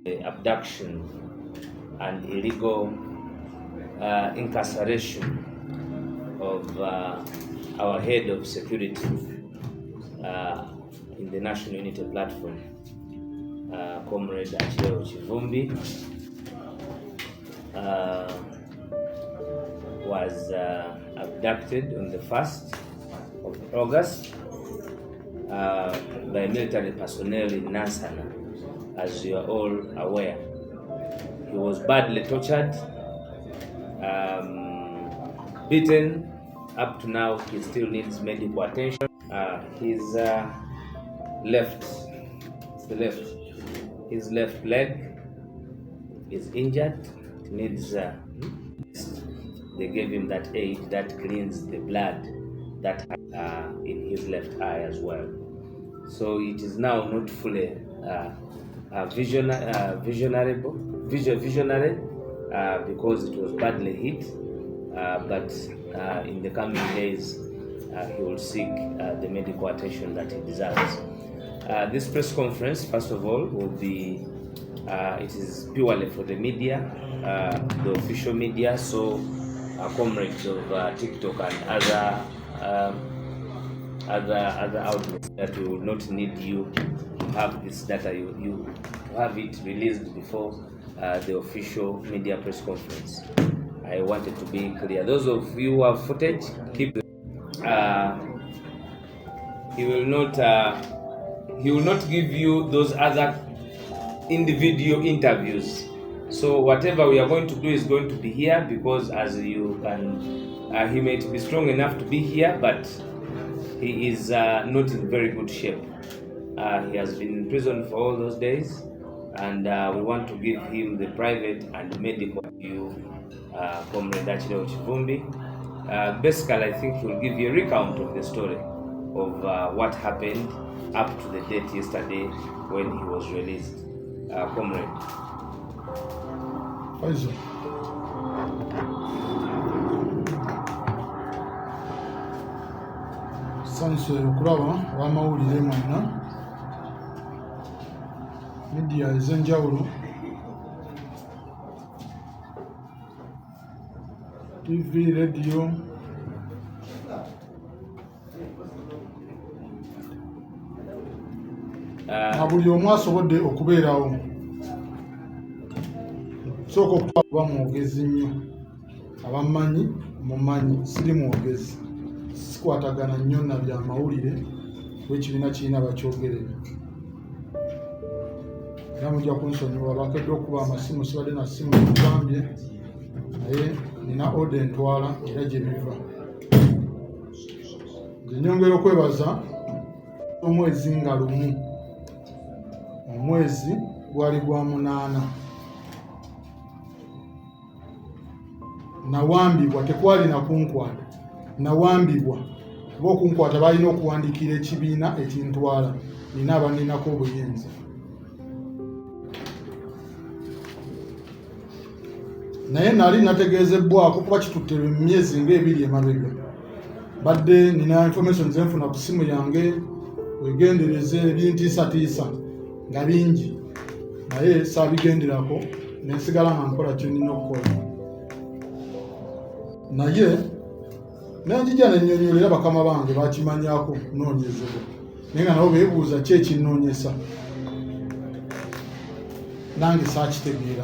abduction and illegal incarceration of our head of security in the National Unity Platform, Comrade Akileo Kivumbi, was abducted on the 1st of August by military personnel in Nansana, as you are all aware. He was badly tortured, beaten. Up to now, he still needs medical attention. His left leg is injured. It needs. They gave him that aid that cleans the blood that in his left eye as well. So it is now not fully visionary because it was badly hit. But in the coming days, he will seek the medical attention that he deserves. This press conference, first of all, will be, it is purely for the media, the official media, so comrades of TikTok and other outlets that will not need you to have this data, you have it released before the official media press conference. I wanted to be clear. Those of you who have footage, keep it. He will not give you those other individual interviews. So whatever we are going to do is going to be here, because as you can, he may be strong enough to be here, but he is not in very good shape. He has been in prison for all those days, and we want to give him the private and medical view. Comrade Akileo Kivumbi. Basically, I think he will give you a recount of the story of what happened up to the date yesterday when he was released. Comrade. Waiswa. Sanso okulaba abamawulire mwena media ez'enjawulo, TV, radio, na buli omu asobodde okubeerawo. Sooka okuba mwogezi nnyo, abamanyi mumanyi, siri mwogezi, sikwatagana nnyo na bya mawulire w'ekibiina kirina bakyogerera. Era mujja kunsonyiwa, bakedde okuba amasimu, sibadde na simu ekugambye, naye nina order ntwala era gye biva. Nze nyongera okwebaza omwezi nga lumu, omwezi gwali gwa 8. Nawambibwa, tekwali na kunkwata, nawambibwa kuba okunkwata balina okuwandiikira ekibiina ekintwala, nina abaninako obuyinza. Naye nali nategeezebwako kuba kitutte emyezi ng'ebiri emabega. Badde nina information zenfuna ku simu yange, wegendereze ebintiisatiisa nga bingi, naye saabigenderako, nensigala nga nkola kye nina okukola. Naye nenjija nennyonnyolera bakama bange bakimanyako kunoonyezebwa, naye nga nabo beebuuza ki ekinnoonyesa, nange saakitegeera.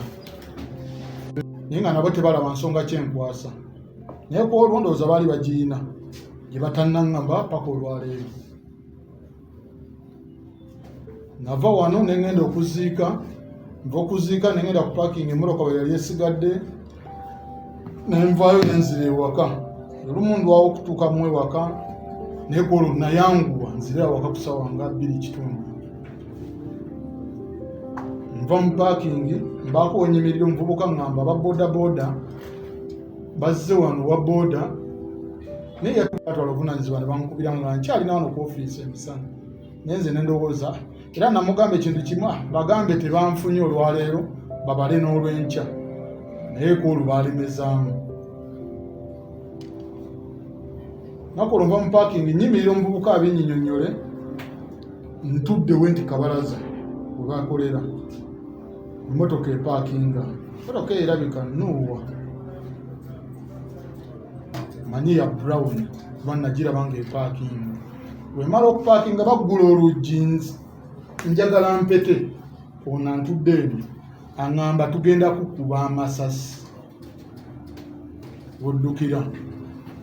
Naye nga nabo tebalaba nsonga kyenkwasa, naye ku olwondowooza baali bagirina gye batannaŋŋamba paka olwaleero. Nava wano nengenda okuziika, nva okuziika nengenda ku parking emmotoka bwe yali esigadde, nenvaayo nenzira ewaka. Olumu ndwawo okutuuka mu ewaka, naye ku olwo nayanguwa nzire awaka ku ssaawa nga 2:30. Nva mu parking, mbaako wenyimirira omuvubuka ngamba aba boda bazze wano wa boda, naye yatwala obuvunaanyizibwa ne bankubira nga nkyalina wano ku ofiisi emisana. Naye nze ne ndowooza, era namugamba ekintu kimu, bagambe tebanfunye olwaleero babale n'olwenkya, naye ku olwo baalemezaamu. Nakola nva mu parking, nyimirira omuvubuka abinnyonnyole, ntudde we nti kabalaza we bakolera. motoka epakinga motoka erabika nuwa manyi ya brown banagira bange epakinga wemala okupakinga bagula oluggi njagala mpete ono antudde eno aŋŋamba tugenda kukuba amasasi woddukira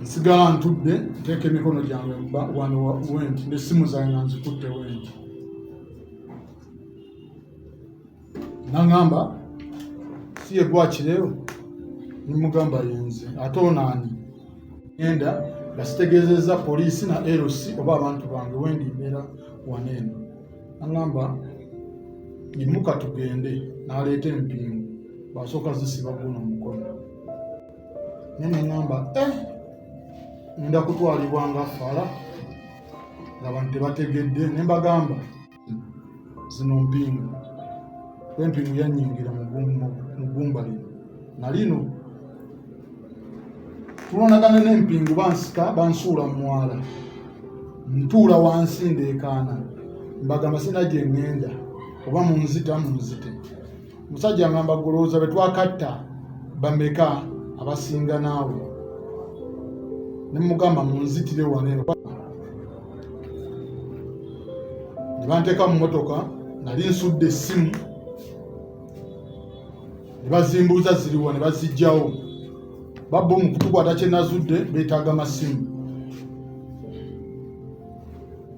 nsigala ntudde nteeka emikono gyange wano wenti n'essimu zange nga nzikutte wenti naŋŋamba si ye Akileo nimugamba yenze ate onaani ngenda gasitegeezezza poliisi na LC oba abantu bange wendi mbeera waneeno naŋŋamba yimuka tugende n'aleeta empingu basooka zisiba guno omukono nene ŋŋamba ngenda kutwalibwa nga fala nga bantu tebategedde ne mbagamba zino mpingu empingu yannyingira mu ggumba lino nalino tulonagana n'empingu bansika bansuula mu mwala ntuula wansi ndeekaana mbagamba sina gye ŋŋenda oba munzita munzite musajja ngamba golooza be twakatta bameka abasinga naawe ne mugamba munzitire waneeno ne banteeka mu motoka nali nsudde essimu ne bazimbuuza ziriwa ne bazijjawo babba omukutukwata kye nazudde beetaaga masimu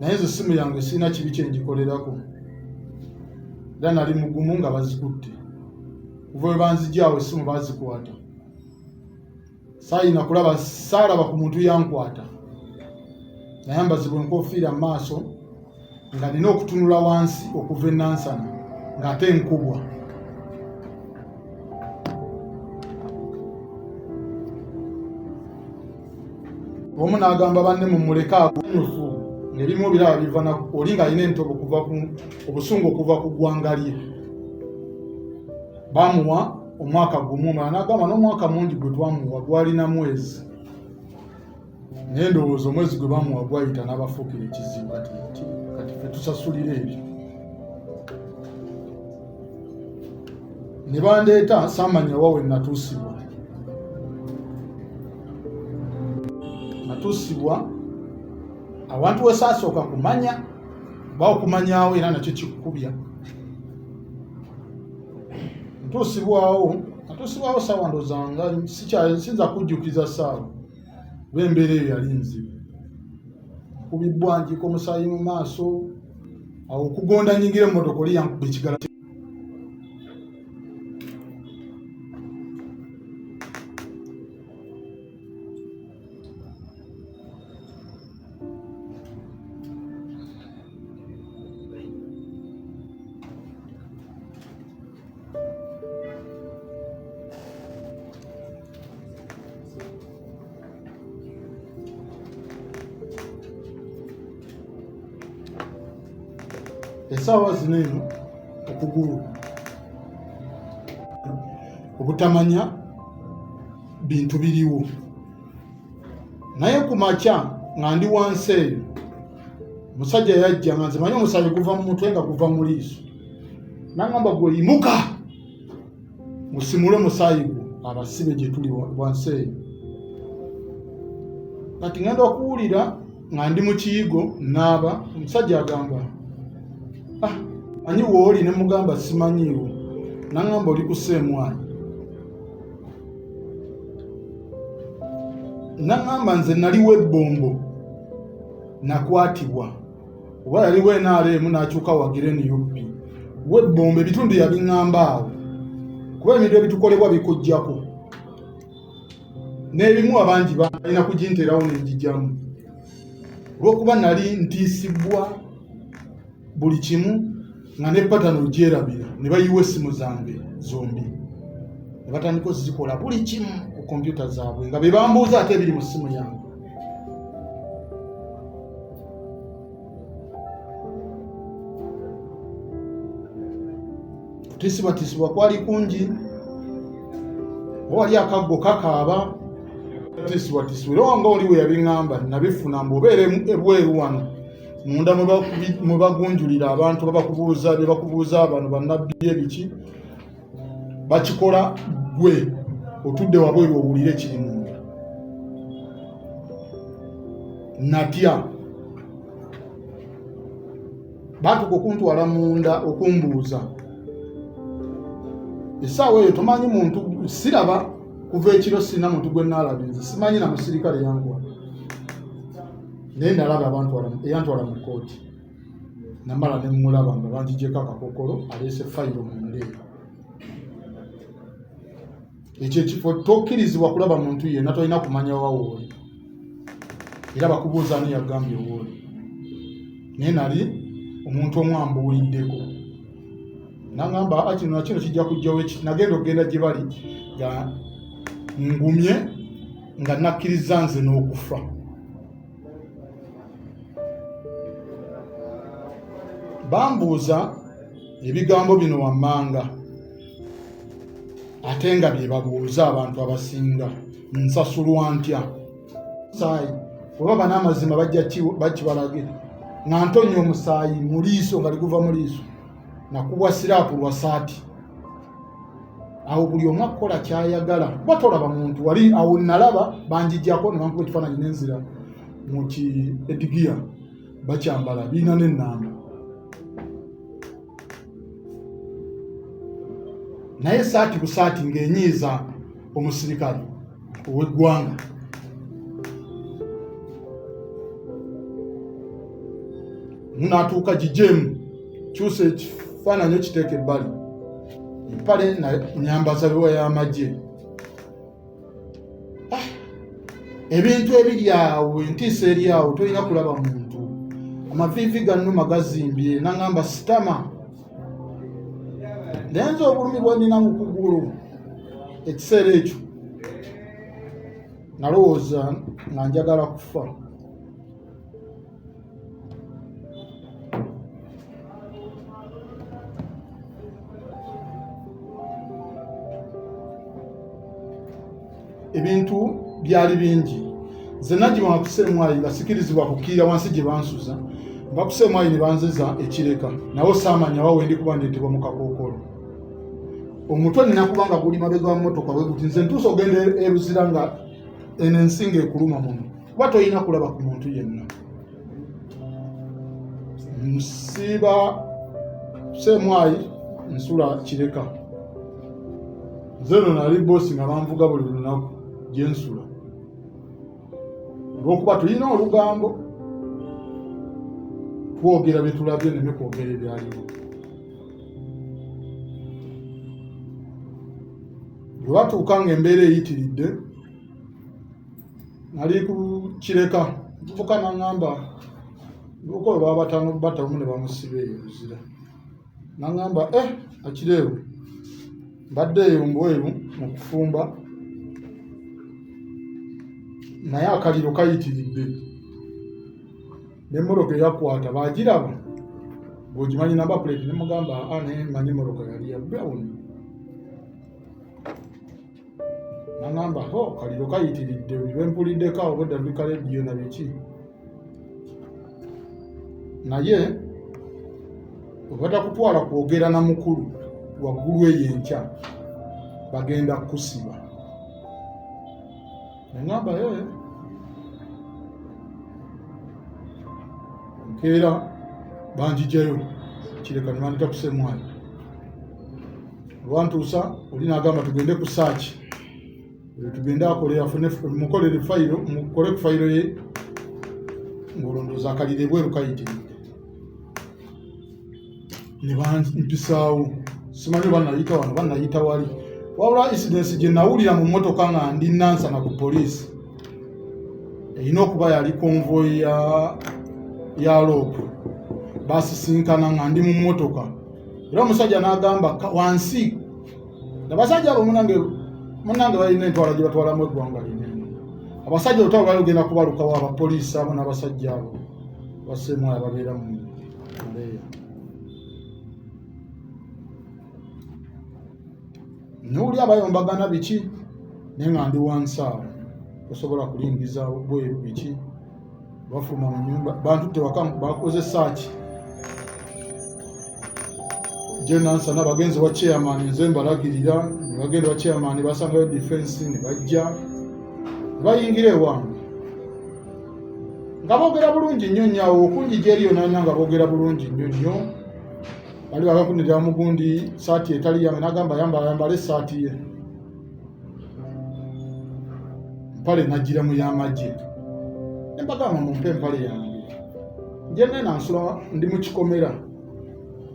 naye nze essimu yange sirina kibi kye ngikolerako era nali mugumu nga bazikutte kuva we banzijjaawo essimu bazikwata saayina kulaba saalaba ku muntu yankwata naye mbazibwa enkofiira mu maaso nga nina okutunula wansi okuva enansana ng'ate nkubwa omu n'agamba banne mumuleke agunyufu ng'ebimu biraba biva oli ng'alina entobo obusungu okuva ku ggwanga lye bamuwa omwaka gumu omala n'agamba n'omwaka mungi gwe twamuwa gwalina mwezi naye ndowooza omwezi gwe bamuwa gwayita n'abafuukira ekizibu kati ffe tusasulira ebyo ne bandeeta saamanya wawe natuusibwa abantu wesaasooka kumanya ba okumanyaawo era nakyo kikukubya ntuusibwawo saawa ndozanga sinza kujjukiza saawa bembeera eyo yali nzibu kubibbwa njiko omusaayi mu maaso awo okugonda nyingire mu motoka oli yankuba ekigala essaawa zino eno okugulu obutamanya bintu biriwo naye ku makya nga ndi wansi eyo musajja yajja nga nze manyi omusaayi guva mu mutwe nga guva mu liiso naŋŋamba gwe yimuka musimule musaayi gwo abasibe gye tuli wansi eyo kati ngenda okuwulira nga ndi mu kiyigo naaba omusajja agamba manyi wooli ne mugamba simanyiiwo naŋŋamba oli kuseemwanyi naŋŋamba nze naliwo ebbombo nakwatibwa oba yaliwo NRM n'akyuka wagire NUP webbombo ebitundu yabiŋŋamba awo kuba ebintu ebitukolebwa bikujjako n'ebimu abangi balina kuginterawo nenjijjamu olw'okuba nali ntiisibwa buli kimu nga ne patano ogyerabira ne bayiwa essimu zange zombi ne batandika ozikola buli kimu ku kompyuta zaabwe nga be bambuuza ate ebiri mu ssimu yange kutiisibwatiisibwa kwali kungi wali akaggo kakaaba kutiisibwatiisibwa era wanga oli we yabiŋŋamba nabifuna mbubeera ebweru wano munda mwe bagunjulira abantu babakubuuza bye bakubuuza abantu bannabbi ebiki bakikola gwe otudde wabweru owulire kiri munda. Natya batuka okuntwala munda okumbuuza. Essaawa eyo tomanyi muntu, siraba kuva ekiro sirina muntu gwe naalabinze, simanyi na musirikale yanguwa. Naye nalaba eyantwala mu kooti. Namala ne mulaba nga bangigyeko akakokolo aleese fayiro munda eyo. Ekyo ekifo tokkirizibwa kulaba muntu yenna, tolina kumanya wawooli. Era bakubuuza ani yagambye wooli. Naye nali omuntu omwambuuliddeko. Nangamba kino kijja kujjawo eki. Nagenda okugenda gye bali nga ngumye nga nakkiriza nze n'okufa. Bambuuza ebigambo bino wammanga, ate nga bye babuuza abantu abasinga. Nsasulwa ntya? Musaayi bwebaba n'amazima bakibalage nga ntonye omusaayi mu liiso nga liguva mu liiso, nakubwa siraapu lwa saati. Awo buli omu akukola kyayagala. Kuba tolaba muntu wali awo. Nalaba banjijjako ne bankuba ekifaananyi n'enzira mu ki edigiya bakyambala birina n'ennamba. Naye saati busaati ng'enyiiza omusirikale ow'eggwanga. Munaatuuka gijeemu kyusa ekifaananyi okiteeka ebbali, empale nyambaza biwa y'amagye. Ebintu ebiri awo, entiisa eri awo, tolina kulaba muntu. Amaviivi gannuma gazimbye. Nangamba sitama. Lenza obulumi bwe nnina mu kugulu. Ekiseera ekyo nalowooza nga njagala kufa. Ebintu byali bingi. Nze nagiba nga kuseemwayi nga sikirizibwa kukkirira wansi gye bansuza. Mba kuseemwayi ne banziza ekireka. Nawo saamanya wawe ndi kuba ndeetebwa mu kakookolo. Omutwe nina kubanga guli mabega wa mmotoka bwe guti. Nze ntuusa ogenda e Luzira nga eno ensinga ekuluma muno. Kuba tolina kulaba ku muntu yenna. Nsiiba kuseemwayi nsula kireka. Nze no nali boosi nga banvuga buli lunaku gye nsula. Olw'okuba tulina olugambo, twogera bye tulabye ne kwogera ebyaliwo. Bwe batuuka ng'embeera eyitiridde, nali ku kireka, nvubuka n'aŋŋamba luko baba bataano batamu ne bamusiba eyo Luzira. N'aŋŋamba Akileo, mbadde eyo mbweru mu kufumba, naye akaliro kayitiridde. N'emmotoka eyakwata baagiraba, bw'ogimanyi namba plate. Ne mugamba naye mmanyi emmotoka yali ya Brown. N'aŋŋamba kaliro kayitiridde, bwe mpuliddeko awo bwedda bika lediyo na biki. Naye obadda kutwala kwogera na mukulu waggulu eyo enkya, bagenda kusiba. Neŋŋamba nkeera banjigyayo kireka ne bandita kuseemwayi. Lwantuusa oli n'agamba tugende ku saaki, tugende akole mukolere fayiro, mukole ku fayiro ye ng'olondooza akalire bweru kayitiridde. Ne bampisaawo. Simanyi bannayita wano bannayita wali. Wabula incidence gye nawulira mu mmotoka nga ndi nansana ku poliisi erina okuba yali konvoyi ya loopu. Basisinkana nga ndi mu mmotoka. Era omusajja n'agamba wansi. Abasajja abo munnange balina entwala gye batwalamu eggwanga linene. Abasajja olutalo balugenda kubalukawo abapoliisi abo n'abasajja abo baseemwayi ababeera mu mbeera. Newuli abayombagana biki naye nga ndi wansi awo, tosobola kulingiza bweru biki. Bafuluma mu nnyumba bantutte waka bakoze saaki Nansana bagenzi wa chairman nze mbalagirira bagenda wa chairman basangayo defense ne bajja bayingire wange nga boogera bulungi nnyo nnyawo okunjija eriyo nanya nga boogera bulungi nnyo nnyo bali bakakunira mugundi saati etali yange nagamba yambale saati ye mpale nagira mu y'amagye nembagamba mumpe empale yange nje nansula ndi mu kikomera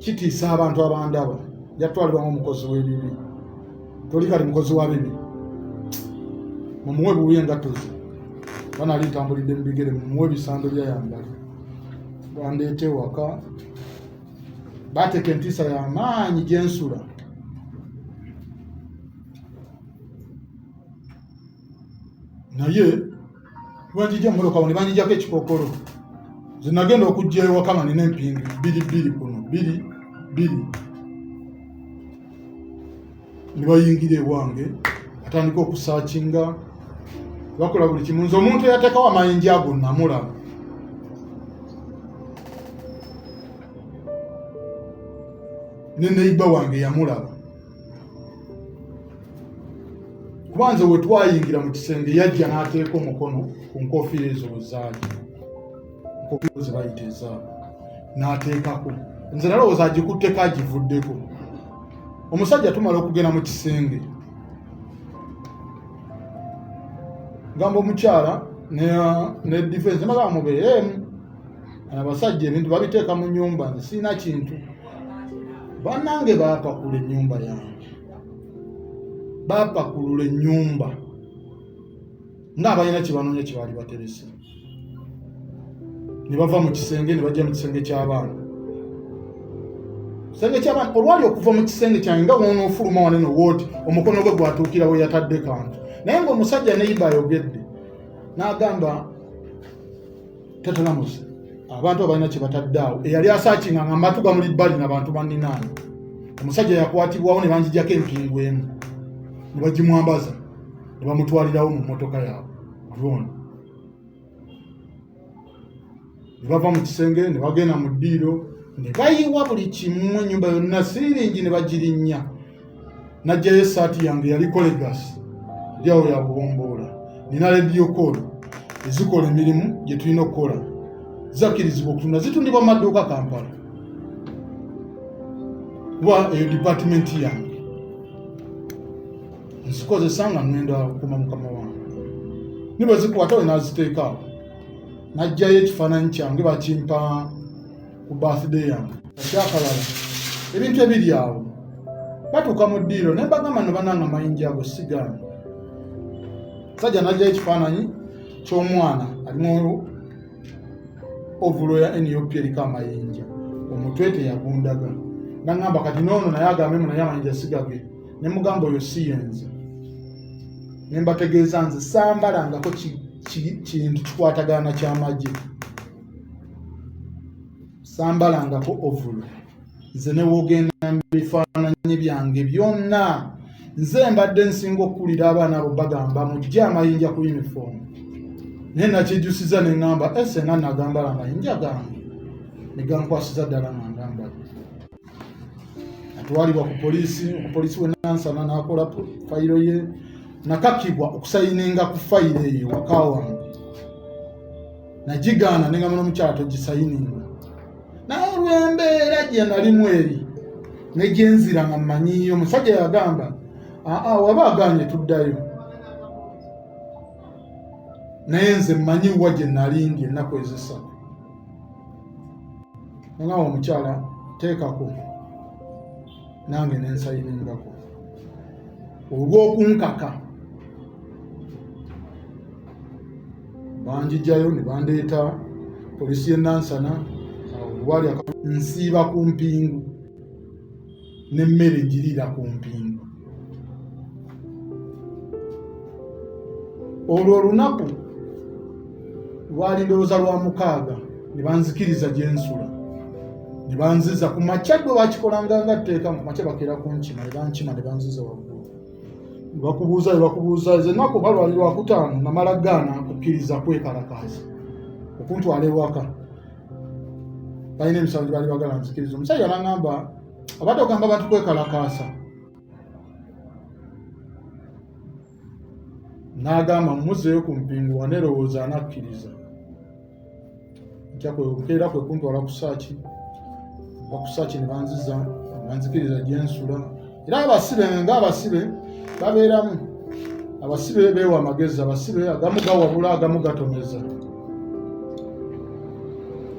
kitiisa abantu abandaba jatwalibwamu omukozi w'ebibi toli kali mukozi wa bibi mumuwe bubuye engatto ze banali ntambulidde mu bigere mumuwe ebisando byayambala bandeete waka bateeka entiisa y'amaanyi gyensula naye banjija mumotoka ne banjijako ekikokolo nze nagenda okujja ewaka nga nina empingu bbiri kuno bbiri ne bayingira ewange atandika okusaakinga bakola buli kimu nze omuntu eyateekawo amayinja ago namulaba ne neiba wange yamulaba kuba nze we twayingira mu kisenge yajja n'ateeka omukono ku nkofiira ezo wezaali nkofiira ze bayita ezaabo n'ateekako nze nalowooza agikutteko agivuddeko omusajja tumala okugenda mu kisenge gamba omukyala ne defense magamba mubeeremu abasajja ebintu babiteeka mu nnyumba nze sirina kintu bannange baapakula ennyumba yange baapakulula ennyumba ng'abalina kyebanoonya kye baali baterese ne bava mu kisenge ne bajja mu kisenge ky'abaana kisenge ky'abaana olwali okuva mu kisenge kyange nga wonoofuluma wanene wooti omukono gwe gwatuukira we yatadde kantu naye ng'omusajja neiba ayogedde n'agamba tatalamuze abantu abalina kye batadde awo eyali asaakinga nga matu gamuli bbali n'abantu banninaani omusajja yakwatibwawo ne banjijjako empingu emu ne bagimwambaza ne bamutwalirawo mu mmotoka yaabwe drone ne bava mu kisenge ne bagenda mu ddiiro ne bayiwa buli kimu ennyumba yonna siriringi ne bagirinnya najjayo essaati yange yaliko legasi lyawo ya bubomboola nina rediyo koolo ezikola emirimu gye tulina okukola zakkirizibwa okutunda zitundibwa mu madduuka Kampala kuba eyo dipatimenti yange nzikozesa nga ŋŋenda okuma mukama wange ne bwe zikwata we naziteekaawo najjayo ekifaananyi kyange bakimpa ku birthday yange akyakalala ebintu ebiri awo batuuka mu ddiiro ne mbagamba no bananga amayinja ago sigaana sajja najjayo ekifaananyi ky'omwana alimu ovulo ya NUP eriko amayinja omutwe teyagundaga naŋŋamba kati noono naye agambemu naye amayinja sigage ne mugamba oyo si yenze ne mbategeeza nze sambalangako kintu kikwatagana ky'amagye sambalangako ovulo nze ne woogenda mu bifaananyi byange byonna nze mbadde nsinga okuwulira abaana abo bagamba mujje amayinja ku uniform naye nakijjusiza ne ŋŋamba esenga nagambala amayinja gange ne gankwasiza ddala nga ngambadde atwalibwa ku poliisi we Nansana n'akola fayiro ye nakakibwa okusayininga ku fayiro eyo waka wange nagigaana ne ngamba n'omukyala togisayininga naye olw'embeera gye nalimu eri ne gyenzira nga mmanyiyo omusajja yagamba waba aganye tuddayo naye nze mmanyi wa gye nalindi ennaku ezisatu nangamba omukyala teekako nange nensayiningako olw'okunkaka banjijjayo ne bandeeta poliisi y'e Nansana olwali nsiiba ku mpingu n'emmere njirira ku mpingu olwo olunaku lwali ndowooza lwa 6 ne banzikiriza gye nsula ne banziza ku makya ddwe bakikolanga nga tteeka mu makya bakeera ku nkima ne bankima ne banziza waggulu ne bakubuuza ze ennaku balwali lwa 5 namala gaana kukkiriza kwekalakaasa okuntwala ewaka balina emisango gye baali bagala nzikiriza omusajja n'aŋŋamba abadde ogamba abantu kwekalakaasa n'agamba mumuzeeyo ku mpingu wanerowooza anakkiriza nkeera kwe kuntwala ku saaki ne banzikiriza gyensula era abasibe babeeramu abasibe beewa amagezi abasibe agamu gawabula agamu gatomeza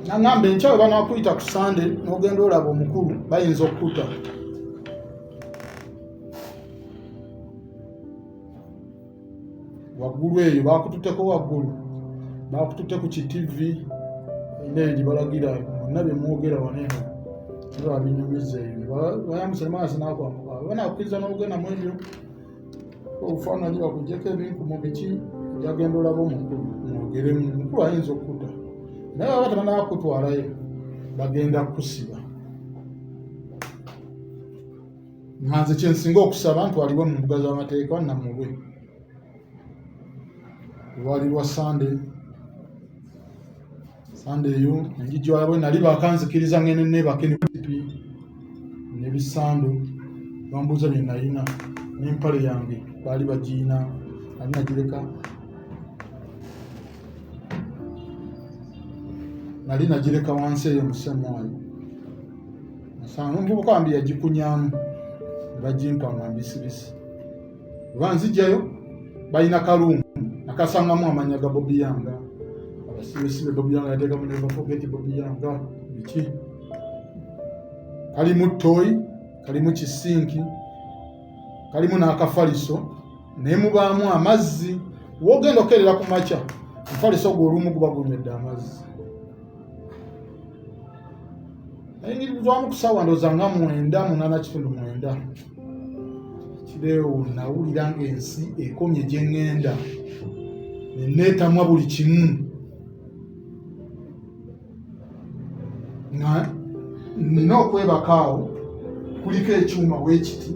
naŋŋamba enkyawe banakuyita ku sande n'ogenda olaba omukulu bayinza okkuta waggulu eyo bakututeko waggulu bakutute ku kitivi neyo gyebalagira monna byemwogera waneeno babinyumiza eyo bayamuseremagasi nakwamuka banakkiriza n'ogenda mu ebyo obufaananyi bakuggyeko ebinkumu biki gyagenda olaba omukulu mwogeremu omukulu ayinza okkuta naye baba tebanakutwalayo bagenda kusiba nze kyensinga okusaba ntwalibwe mu mbuga z'amateeka namube lwali lwa sande eyo enjijwabwe nali bakanzikiriza ngene nebake nebisando bambuuza bye nalina n'empale yange baali bagiina ali nagireka wansi eyo musemwayo omuvubuka wambi yagikunyamu bagimpa nga mbisibisi oba nzijjayo balina kalungu nakasangamu amanya ga Bobi Yanga abasibesibe Bobi Yanga yateekamu never forget Bobi Yanga biki kalimu toyi kalimu kisinki kalimu n'akafaliso naye mubaamu amazzi wogenda okerera ku makya omufaliso gwo olumu guba gunywedde amazzi ayingirizwamu ku ssaawa ndowooza nga 9:8 kireewo nawulira ng'ensi ekomye gye ŋŋenda neneetamwa buli kimu nga nina okwebakaawo kuliko ekyuma weekiti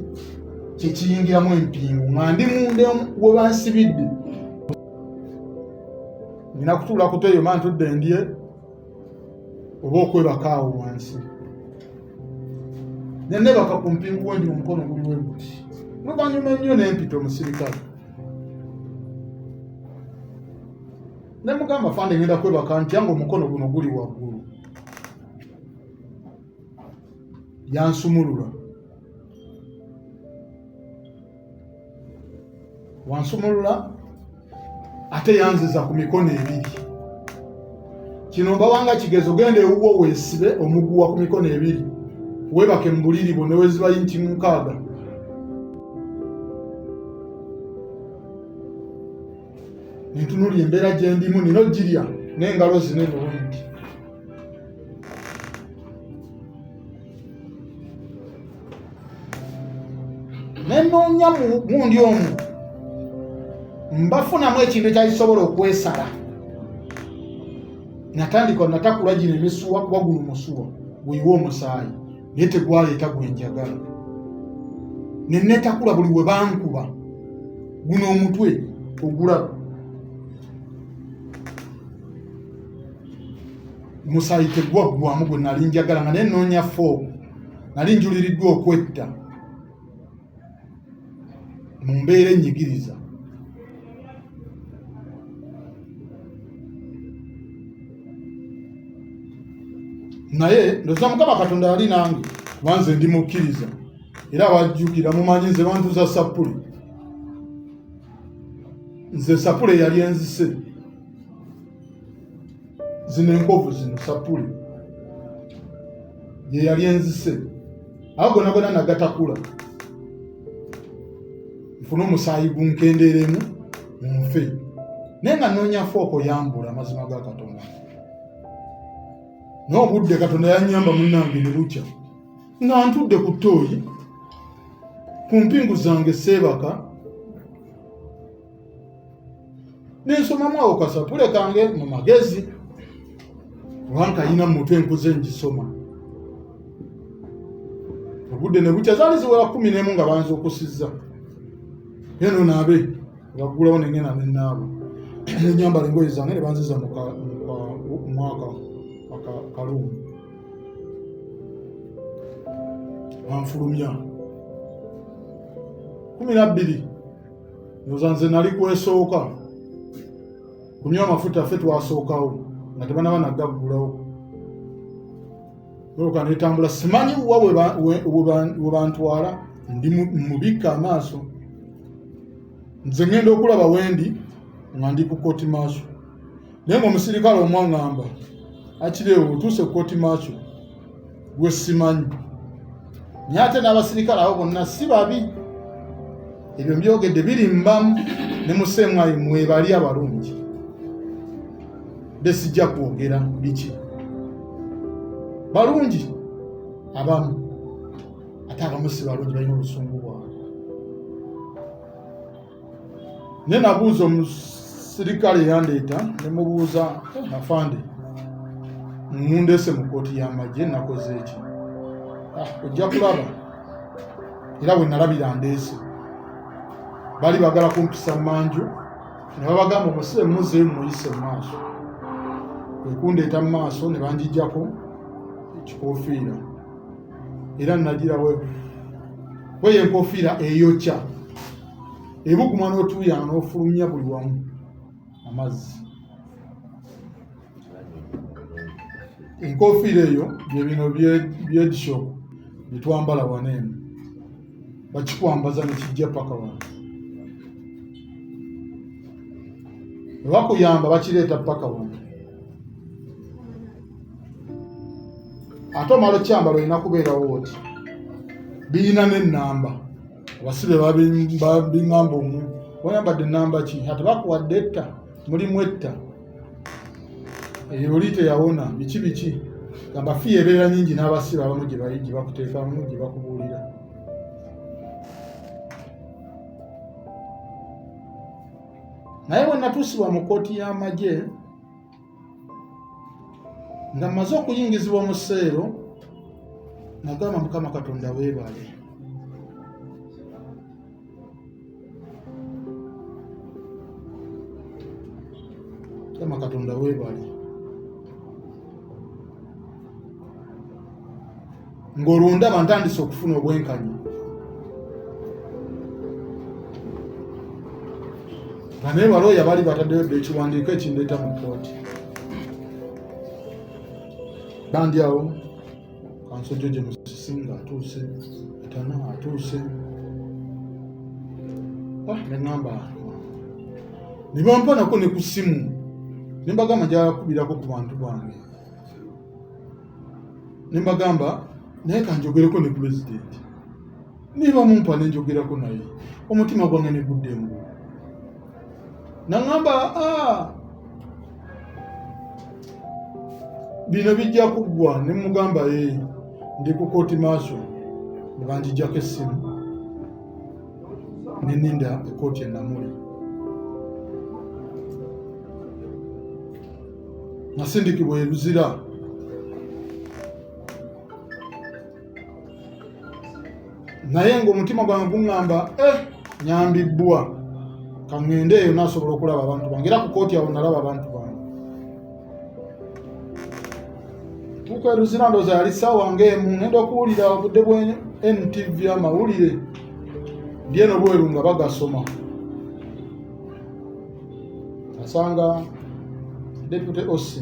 kyekiyingiramu empingu nga ndi munde we bansibidde nina kutuula kuteeyo ma ntudde ndye oba okwebakaawo wansi nenebaka ku mpingu wendi omukono guli weguti luvanyuma ennyo nempita omusirikale nemugamba fande ngenda kwebaka nti yange omukono guno guli waggulu yansumulula wansumulula ate yanziza ku mikono ebiri kino mbawanga kigezo gende ewuwo weesibe omuguwa ku mikono ebiri webake mu buliri bwo neweziba inti 6 nintunulya embeera gye ndimu nino girya n'engalo zinene wendi nenoonya mundi omu mbafunamu ekintu ekyakisobola okwesala natakula gino emisuwa kuba guno musuwa gwiwa omusaayi naye tegwaleeta gwenjagala nenetakula buli we bankuba guno omutwe ogulaba musaayi tegwaggwamu gwe nali njagala nga naye noonya fooku nali njuliriddwa okwetta mu mbeera enyigiriza naye ndowooza Mukama Katonda ali nange kubanze ndi mukkiriza era wajjukira mumanyi nze bantuza sapule nze sapule yali enzise zino enkovu zino sapule ye yali enzise awo gonna nagatakula nfuna omusaayi gunkendeeremu munfe naye nga noonya fooko yambula amazima ga Katonda n'obudde Katonda yanyamba munnange ne bukya nga ntudde ku ttooyi ku mpingu zange seebaka nensomamu awo kasapule kange mu magezi obanka yina mu mutwe nkuze ngisoma obudde ne bukya zaali ziwera 11 nga banza okusizza eno naabe baggulawo nengena nenaabo nenyambala engoye zange ne banziza mu mwaka kalungu banfulumya 12 ndoza nze nali kwesooka kunywa amafuta ffe twasookawo nga tebanaba nagaggulawo olwoka netambula simanyi wa we bantwala ndi mubikka amaaso nze ngenda okulaba wendi nga ndi ku kooti maaso naye ng'omusirikale omwaŋŋamba Akileo otuuse ku kooti maaso gwe simanyi naye ate n'abasirikale abo bonna si babi ebyo mbyogedde biri mbamu ne musemwayi mwebali abalungi besijja kwogera biki balungi abamu ate abamu si balungi balina obusungu bwabwe ne nabuuza omusirikale yandeeta ne mubuuza afande mundeese mu kooti y'amagye nakoze eki ojja kulaba era bwe nalabira ndeese bali bagala kumpisa manju ne babagamba omusibe muze muyise mu maaso ekundeeta mu maaso ne banjijjako ekikofiira era nagira weyo enkofiira eyokya ebuguma n'otuuyana n'ofulumya buli wamu amazzi enkofiira eyo byebino byedishop bitwambala waneemu bakikwambaza nekijja paka wano bakuyamba bakireeta paka wano ate omala okyambala olina kubeerawo oti birina n'ennamba abasibe babiŋŋamba omu oyambadde ennamba ki ate bakuwadde etta mulimu etta eyo oli teyawona biki gamba fiya ebeera nyingi n'abasibe abamu gye bakuteekamu gye bakubuulira naye bwe natuusibwa mu kooti y'amagye nga mmaze okuyingizibwa mu sseero nagamba Mukama Katonda weebale Mukama Katonda weebale ng'olundaba ntandise okufuna obwenkanyi nga naye balooya bali bataddeyo dde ekiwandiiko ekindeeta mu kooti bandyawo kansojo gye musisi nga atuuse atana atuuse neŋŋamba ne bampanako ne ku ssimu ne mbagamba gyakubirako ku bantu bange ne mbagamba naye kanjogereko ne pulezidenti niba mumpa ne njogerako naye omutima gwange ne guddemu naŋŋamba bino bijja kuggwa ne mugamba ndi ku kooti maaso ne banjijjako essimu ne nninda ekooti ennamuli nasindikibwa eruzira naye ng'omutima gwange guŋŋamba nyambibbwa kaŋŋende eyo nasobola okulaba abantu bange era ku kooti awo nalaba abantu bange tuuka eruzira ndooza yali ssaawa ng'emu ngenda okuwulira obudde bwe NTV amawulire lyeno bweru nga bagasoma asanga Deputy Ossi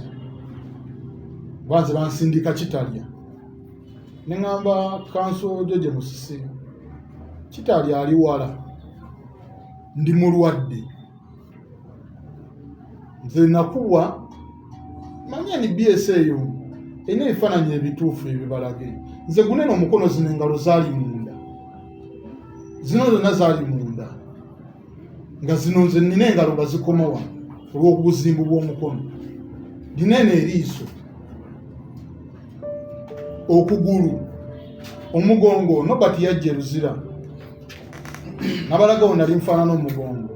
banze bansindika Kitalya ne ŋŋamba kanso George Musisi Kitalya ali wala ndi mulwadde nze nakuwa manya ni BS eyo erina ebifaananyi ebituufu ebibalage nze gunene omukono zino engalo zaali munda zino zonna zaali munda nga zino nze nina engalo nga zikoma wano olw'obuzimbu bw'omukono linene eriiso okugulu omugongo nobati yajja eruzira nabalagawo nali nfaanana omugongo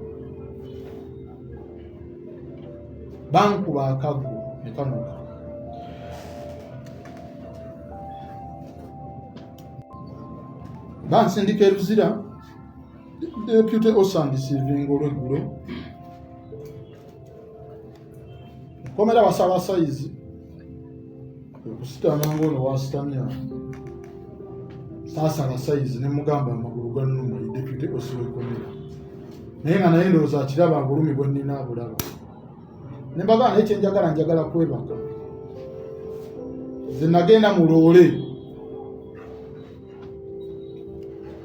bankuba akaggo ne kanuka bansindika eruzira Deputy osandisivinga olweggulo nkomera basaabasayizi okusitama ng'ono wasitamya sasa abasaizi ne mugamba amagulu gannuma deputy osiwekomera naye nga naye ndowooza akiraba bulumi bwe nnina abulaba ne mbagana naye njagala kwebaka nze nagenda mu loole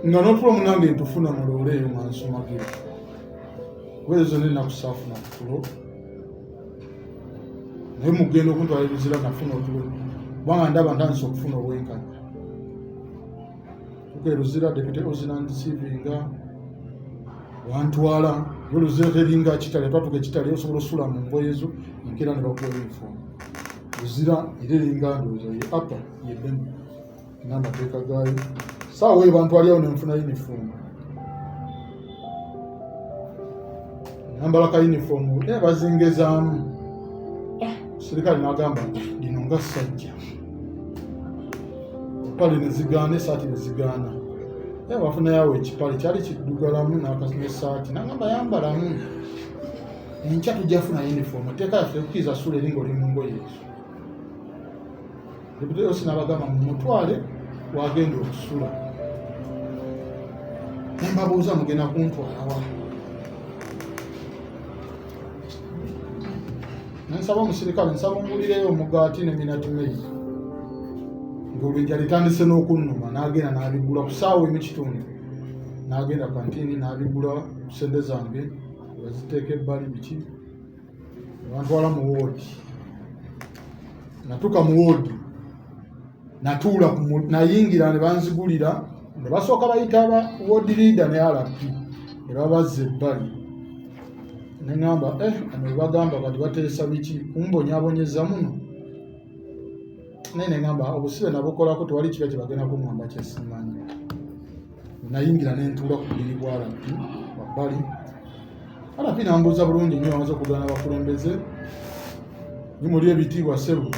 nga n'otulo munange ntufuna mu loole eyo nga nsumagira kuba ezo nenaku saafuna kutulo naye mugenda okuntwala ebizira nafuna otulo kubanga ndaba ntandise okufuna obwenkanya tukeruzira deputy ozinandisivinga wantwala yoluzira eringa kitale twatuka ekitale osobola osula mu ngoye ezo nkera ne bakuwa yunifomu luzira era eringa ndowooza ye apa yeddemu n'amateeka gaayo saawa eyo bantwalyawo ne nfuna yunifomu nambala ka yunifomu naye bazingezaamu serikale n'agamba lino nga sajja empale ne zigaana esaati ne zigaana naye bafunayawo ekipale kyali kiddugalamu n'esaati nagamba yambalamu enkya tujjafuna yunifomu teeka yaffe ekukkiriza sula eringa oli mu ngoye ezo deputy osi n'abagamba mumutwale wagenda okusula nembabuuza mugenda kuntwalawa nensaba omusirikale nsaba ombulireyo omugaati ne minatimei ng'olwejja litandise n'okunnuma n'agenda n'abigula ku ssaawa emu kitundu n'agenda kantini n'abigula ku sente zange baziteeka ebbali biki bantwala mu woodi natuuka mu woodi natuula nayingira ne banzigulira ne basooka bayita aba woodi leader ne RP ne babazza ebbali ne ŋŋamba ano webagamba kati bateesa biki kumbonyabonyeza muno naye ne ŋŋamba obusibe nabukolako tewali kiba kye bagenda kuŋŋamba kyesimanyi nayingira ne ntuula ku buliri bwa RP wabbali RP nambuuza bulungi nnyo amaze okugaana abakulembeze nimuli ebitiibwa ssebo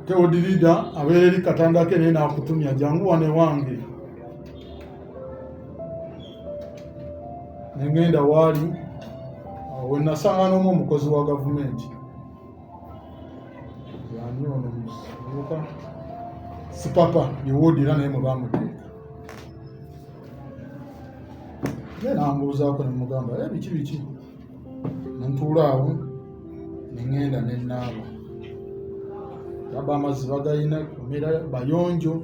te woodi leader abeera eri katanda ke naye n'akutumya jangu wane wange ne ŋŋenda waali we nasanga n'omu omukozi wa gavumenti yani ono musibuka sipapa ye woodi era naye mwe bamuteeka ye nambuuzaako ne mugamba biki nentuula awo ne ŋŋenda ne naaba aba amazzi bagayina kumera bayonjo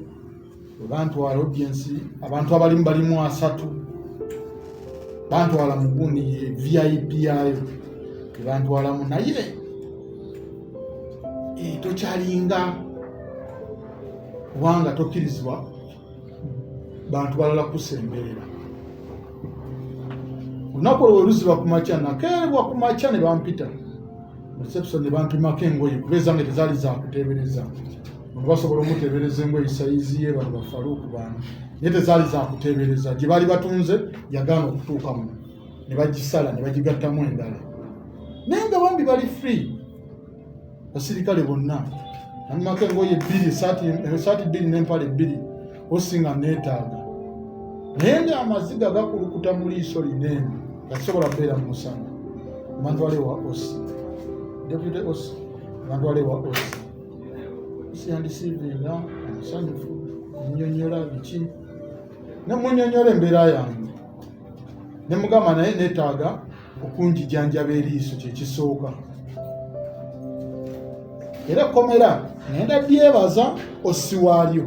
bantwala audience abantu abalimu balimu 3 bantwala mu gundi ye VIP yayo bantwalamu naye tokyalinga kubanga tokkirizibwa bantu balala kusemberera olunaku olwo luziba ku makya nakerebwa ku makya ne bampita reception ne bampimako engoye kubeza nga tezaali zakuteebereza ono basobola omuteebereza engoye sayizi ye bano bafaluuku baana naye tezaali zakuteebereza gye baali batunze yagaana okutuukamu ne bagisala ne bagigattamu endala naye nga bambi bali free basirikale bonna namimako engoye 2 esaati 2 n'empale 2 osinga neetaaga naye nga amaziga gakulukuta mu liiso linene gasobola kubeera mu musana mantwale wa osi deputy osi mantwale wa osi siyandisivinga omusanyufu nnyonnyola biki nemunnyonnyola embeera yange ne mugamba naye neetaaga okunjijanjaba eriiso kyekisooka era komera ngenda byebaza osi waalyo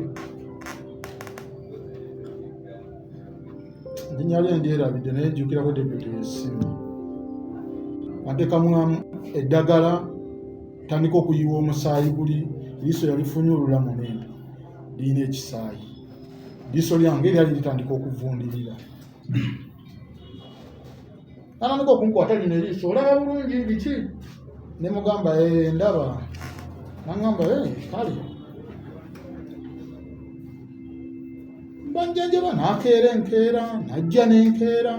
linnya lye ndyerabidde naye jjukirako deputy yesimu anteekamu eddagala tandika okuyiwa omusaayi guli liiso yalifunyulula munene lirina ekisaayi liiso lyange lyali litandika okuvundirira anandika okunkwata lino eriiso olaba bulungi biki ne mugamba ndaba naŋŋamba kale banjanjaba nakeera enkeera najja n'enkeera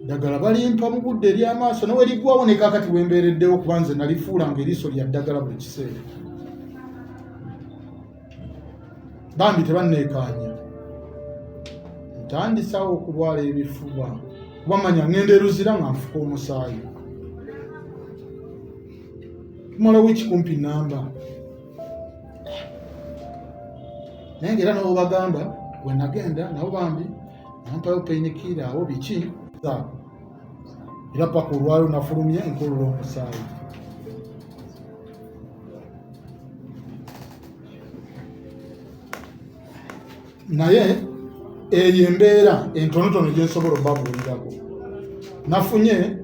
ddagala balimpa mu budde ery'amaaso nawe liggwawo ne kaakati wembeereddewo kuba nze nalifuulanga eriiso lya ddagala buli kiseera bambi tebanneekaanya ntandisawo okulwala ebifuba kuba manya ŋŋenda eruzira nga nfuka omusaayi tumalawo ekikumpi namba nange era nabo bagamba bwe nagenda nabo bambi nampayo painkiller awo biki era paka olwayo nafulumye nkolula omusaayi. Naye eyo embeera entonotono gye nsobola obabuulirako. Nafunye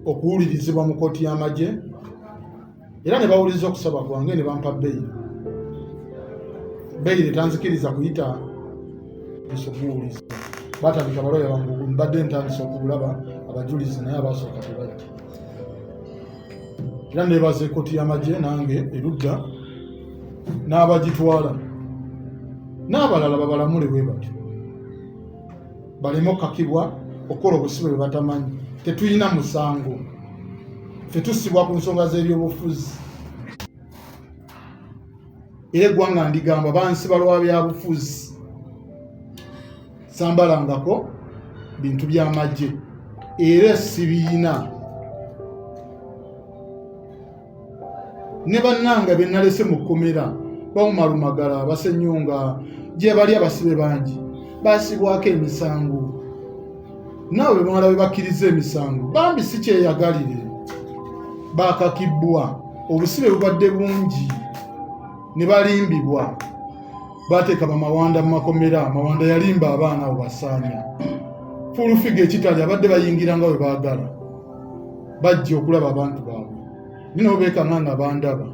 okuwulirizibwa mu kkooti y'amagye era ne bawuliriza okusaba kwange ne bampa beyiri. Beyiri tanzikiriza kuyita esokuwuliza. Batandika balooya bangu mbadde ntandise okulaba abajulizi naye abasooka tebajja. Era nebaza ekkooti y'amagye nange erudda n'abagitwala n'abalala babalamule bwe batyo baleme okakibwa okukola obusibe bwe batamanyi. Tetulina musango, ffe tusibwa ku nsonga z'ebyobufuzi. Era eggwanga ndigamba bansiba lwa byabufuzi, sambalangako bintu by'amagye era sibiina. Ne bannanga be nalese mu kkomera bawumalumagala abasenyunga gye bali abasibe bangi basibwako emisango. Naawe bamala be bakkiriza emisango bambi si kyeyagalire, bakakibbwa obusibe bubadde bungi ne balimbibwa. Bateeka bamawanda mu makomera, amawanda yalimba abaana abo basaanya. Fulufiga ekitali abadde bayingira nga bwe baagala, bajja okulaba abantu baabwe nino beekanga nga bandaba.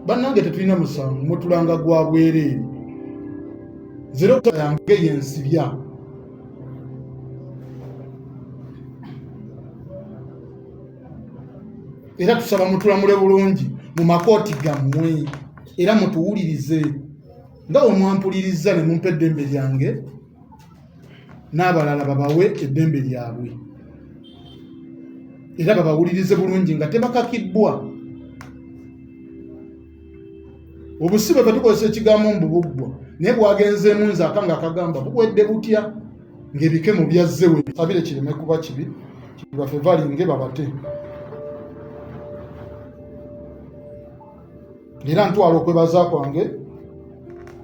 Bannange tetulina musango, mutulanga gwa bwereere. Zero yange yensibya. Era tusaba mutulamule bulungi mu makooti gammwe era mutuwulirize nga bwe mwampuliriza ne mumpa eddembe lyange n'abalala babawe eddembe lyabwe era babawulirize bulungi nga tebakakibbwa. Obusibe batukozesa ekigambo mbubuggwa naye bwagenzeemu nzaaka nga akagamba buwedde butya ng'ebikemo byazzewe. Sabire kireme kuba kibi kibaffe valinge babate. Era ntwala okwebaza kwange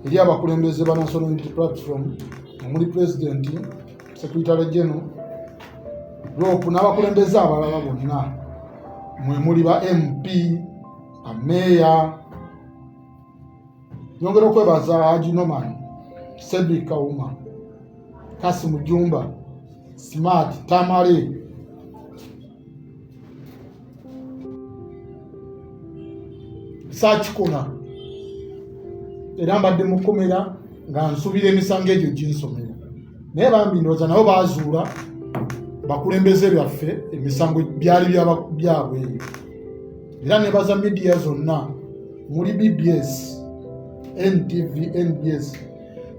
eri abakulembeze ba National Unity Platform omuli President, Secretary General, Rope n'abakulembeze abalala bonna, mwe muli ba MP, ameya. Nyongera okwebaza Haji Noman, Cedric Kauma, Kasim Jumba, Smart, Tamale, Sachikona. Era mbadde mu kkomera nga nsubira emisango egyo ginsomera. Naye bambi ndowooza nabo baazuula bakulembeze byaffe emisango byali byabwe eyo. Era nebaza media zonna muli BBS, NTV, NBS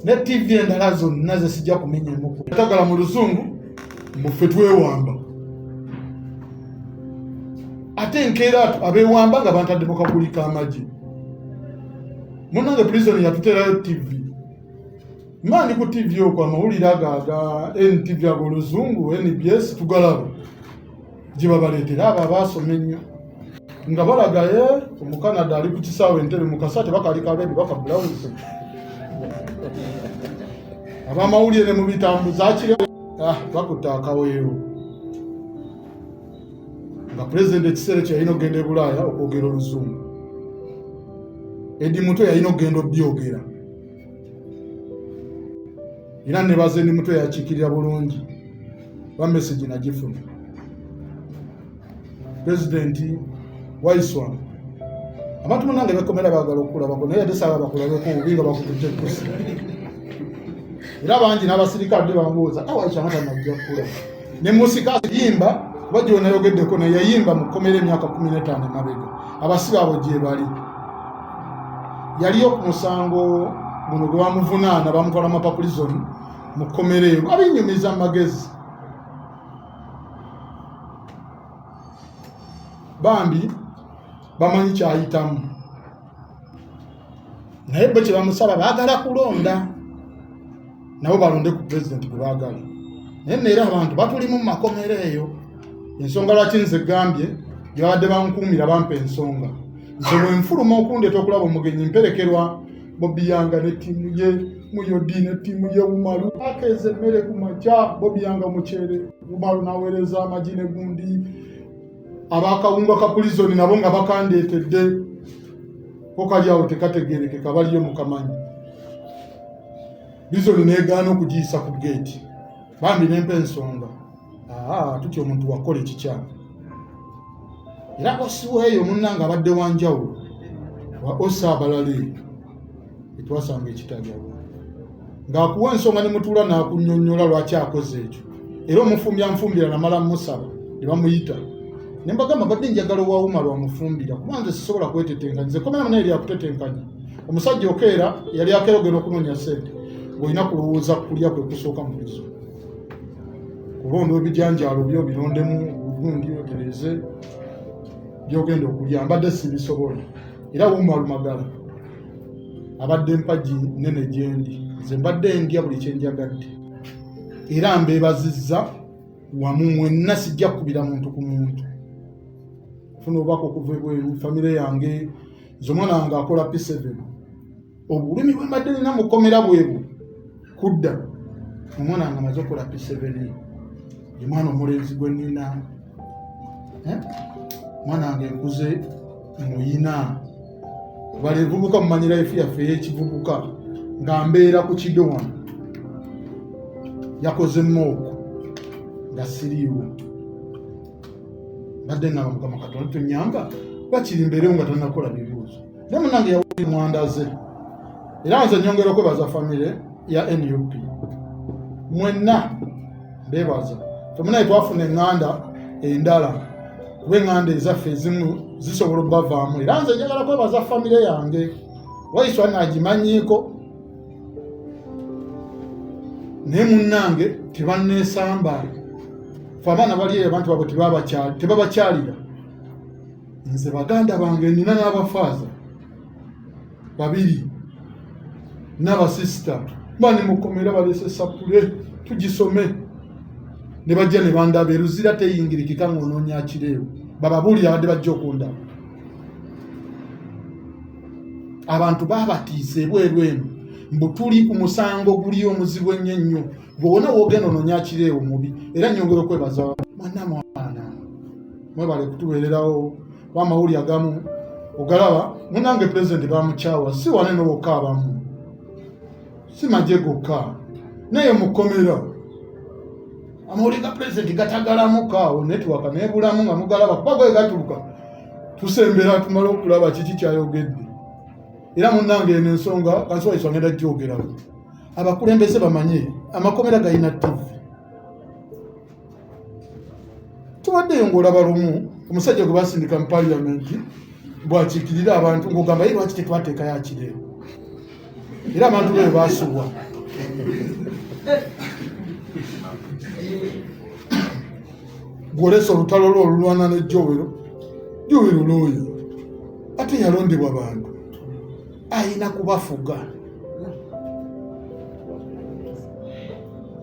ne TV endala zonna ze sijja kumenya emuku. Tagala mu Luzungu muffe twewamba. Ate enkeera abeewamba nga bantadde mu kakuli k'amagye. Munnange prison yatuterayo TV. Mandi ku TV okwo amawulire aga NTV ag'Oluzungu, NBS tugalaba gye babaleetera abo abaasoma ennyo nga balagaye Omukanada ali ku kisaawe entebe mu kasaati bakalikalebi bakabulawuzi. Abamawulire ne mu bitambuza ACHILEO bakutte akaweero nga President ekiseera kye yalina okugenda e Bulaaya okwogera Oluzungu. Edi Muto yalina okugenda obyogera. Era nebaza Edi Muto yakiikirira bulungi. Ba message nagifuna. President Waiswa. Abantu munange bakomera baagala okulabako naye ate saaba bakulabeko obubi nga bakutujja kusi. Era bangi n'abasirikale bambuuza Waiswa najja kukula. Ne musika yimba kuba gyonayogeddeko naye yayimba mu kkomera emyaka 15 emabega. Abasibe abo gye bali. Yaliyo ku musango guno gwe bamuvunaana bamutwala mu prison mu kkomera eyo abinyumiza amagezi. Bambi bamanyi kyayitamu naye bo kye bamusaba baagala kulonda nabo balonde ku President gwe baagala. Naye neera abantu batulimu mu makomera eyo. Ensonga lwaki nze gambye gyabadde bankuumira bampa ensonga nze bwe nfuluma okundeeta okulaba omugenyi mperekerwa Bobi Yanga ne timu ye Muyodi ne timu ye Umaru akeze mere kumacha Bobi Yanga muchere Umaru nawereza amajine gundi abakawunga ka prison nabo nga bakandetedde okali awo tekategereke kabaliyo mukamanyi bizo linegano kujisa ku gate bambi nempe ensonga tutyo omuntu wakole kikyama era osiweeyo munnanga abadde wanjawulo wa osabalale etwasanga ekitagabo ng'akuwa ensonga ne mutuula n'akunnyonnyola lwaki akoze ekyo era omufumbyamfumbira namala musaba ne bamuyita ne mbagamba badde njagala owawuma lwamufumbira kuba nze sisobola kwetetenkanya nze komera naye lyakutetenkanya omusajja okeera yali akeerogera okunoonya ssente ng'olina kulowooza kulya kwe kusooka mu bizo kulonda ebijanjaalo byo birondemu obugundi otereze byogenda okulya mbadde sibisobola era wumalumagala abadde empagi nene gyendi nze mbadde ndya buli kyenjagadde era mbeebazizza wamu mwenna sijja kukubira muntu ku muntu funa obubaka okuva ebweru famire yange nze omwana wange akola P7 obulumi bwe mbadde nina mukomera bwebu kudda omwana wange amaze okukola P7 ye mwana omulenzi gwe nina mwana wange nkuze muyina bali vubuka mumanyira efu yaffe y'ekivubuka nga mbeera ku kidowa yakoze mooko nga siriiwo badde nga Mukama Katonda tunyamba bakiri mbeerewo nga tannakola bibuuzo naye munnange yawuli mwandaze era nze nyongera okwebaza famire ya NUP mwenna beebaza femunaye twafuna eŋŋanda endala kuba eŋŋanda ezaffe ezimu zisobola obbavaamu era nze njagala kwebaza famire yange Waiswa naagimanyiiko naye munnange tebanneesamba fe abaana bali abantu baabwe tebabakyalira nze baganda bange nina n'abafaaza babiri n'abasisita bani mukomera balese sapule tugisome ne bajja ne bandaba eruzira teyingirikika ng'onoonya Akileo bababuulira abadde bajja okundaba abantu babatiisa ebweru eno mbu tuli ku musango guli omuzibu ennyo ennyo bw'ona woogenda onoonya Akileo mubi era nyongera okwebaza mwana mwebale kutubeererawo wamawuli agamu ogalaba munange pulezidenti bamukyawa si wanene wokka abamu si magye gokka naye mukomera amawuli ga pulezidenti gatagalamukawo netiwaka nebulamu nga mugalaba kuba gwe gatuluka tusembera tumala okulaba kiki kyayogedde era munnange eno ensonga kansi Waiswa ngenda gyogerawo abakulembeze bamanye amakomera galina TV tubaddeyo ng'olaba lumu omusajja gwe basindika mu paliamenti bwakiikirira abantu ng'ogamba ye lwaki tetwateekayo Akileo era abantu beyo baasubwa gw'olesa olutalo lwo olulwana ne Jowero lwoyo ate yalondebwa bantu ayina kubafuga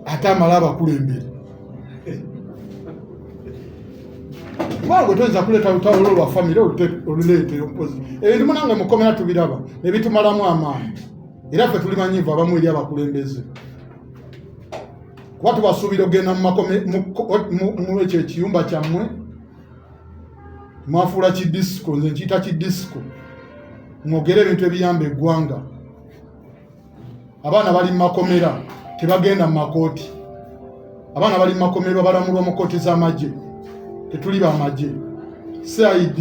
ate amala abakulembere kubanga toyinza kuleeta lutalo lwo lwa famire oluleete opozi ebintu munange mukomera tubiraba ne bitumalamu amaanyi era ffe tuli manyivu abamu eri abakulembeze kuba tubasuubira ogenda mu ekyo ekiyumba kyammwe mwafuula kidisiko nze nkiyita kidisiko mwogere ebintu ebiyamba eggwanga abaana bali mu makomera tebagenda mu makooti abaana bali mu makomera balamulwa mu kooti z'amagye tetuli bamagye CID